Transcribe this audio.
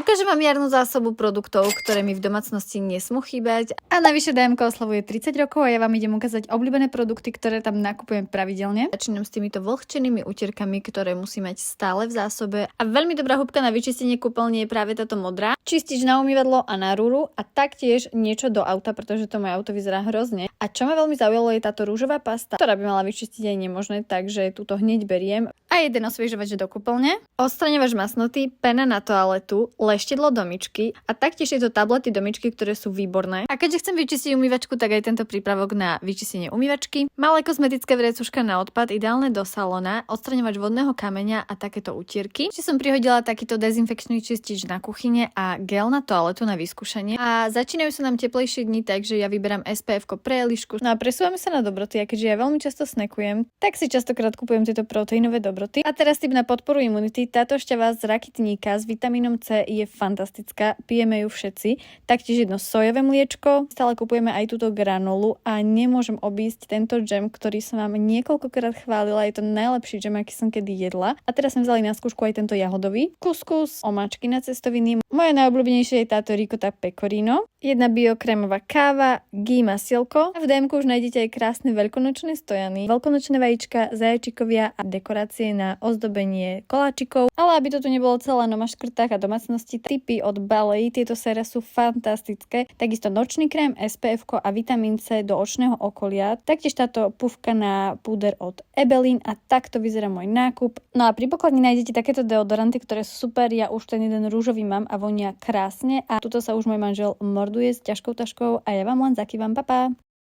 Ukážem vám jarnú zásobu produktov, ktoré mi v domácnosti nesmú chýbať. A navyše DMK oslavuje 30 rokov a ja vám idem ukázať obľúbené produkty, ktoré tam nakupujem pravidelne. Začínam s týmito vlhčenými utierkami, ktoré musí mať stále v zásobe. A veľmi dobrá húbka na vyčistenie kúpeľne je práve táto modrá. Čistič na umývadlo a na rúru a taktiež niečo do auta, pretože to moje auto vyzerá hrozne. A čo ma veľmi zaujalo je táto rúžová pasta, ktorá by mala vyčistiť aj nemožné, takže túto hneď beriem. A jeden osviežovač do kúpeľne, odstraňovač masnoty, pena na toaletu, leštidlo do myčky a taktiež tieto tablety do myčky, ktoré sú výborné. A keďže chcem vyčistiť umývačku, tak aj tento prípravok na vyčistenie umývačky. Malé kozmetické vrecuška na odpad, ideálne do salóna, odstraňovač vodného kameňa a takéto utierky. Ešte som prihodila takýto dezinfekčný čistič na kuchyne a gel na toaletu na vyskúšanie. A začínajú sa nám teplejšie dni, takže ja vyberám SPF pre Elišku. No a presúvame sa na dobroty, a keďže ja veľmi často snackujem, tak si častokrát kupujem tieto proteínové dobroty. A teraz tip na podporu imunity. Táto šťava z rakitníka s vitamínom C je fantastická, pijeme ju všetci. Taktiež jedno sojové mliečko, stále kupujeme aj túto granulu a nemôžem obísť tento džem, ktorý som vám niekoľkokrát chválila, je to najlepší džem, aký som kedy jedla. A teraz sme vzali na skúšku aj tento jahodový, kuskus, omáčky na cestoviny. Moje najobľúbenejšie je táto ricotta pecorino, jedna biokrémová káva, ghee masielko. A v DMku už nájdete aj krásne veľkonočné stojany, veľkonočné vajíčka, zajačikovia a dekorácie na ozdobenie koláčikov. Ale aby to tu nebolo celé na maškrtách a domácnosti, tipy od Balei, tieto série sú fantastické. Takisto nočný krém, SPF a vitamín C do očného okolia. Taktiež táto pufka na púder od Ebelin a takto vyzerá môj nákup. No a pri pokladni nájdete takéto deodoranty, ktoré sú super. Ja už ten jeden rúžový mám a vonia krásne a tuto sa už môj manžel morduje s ťažkou taškou a ja vám len zakývam. Pa, pa.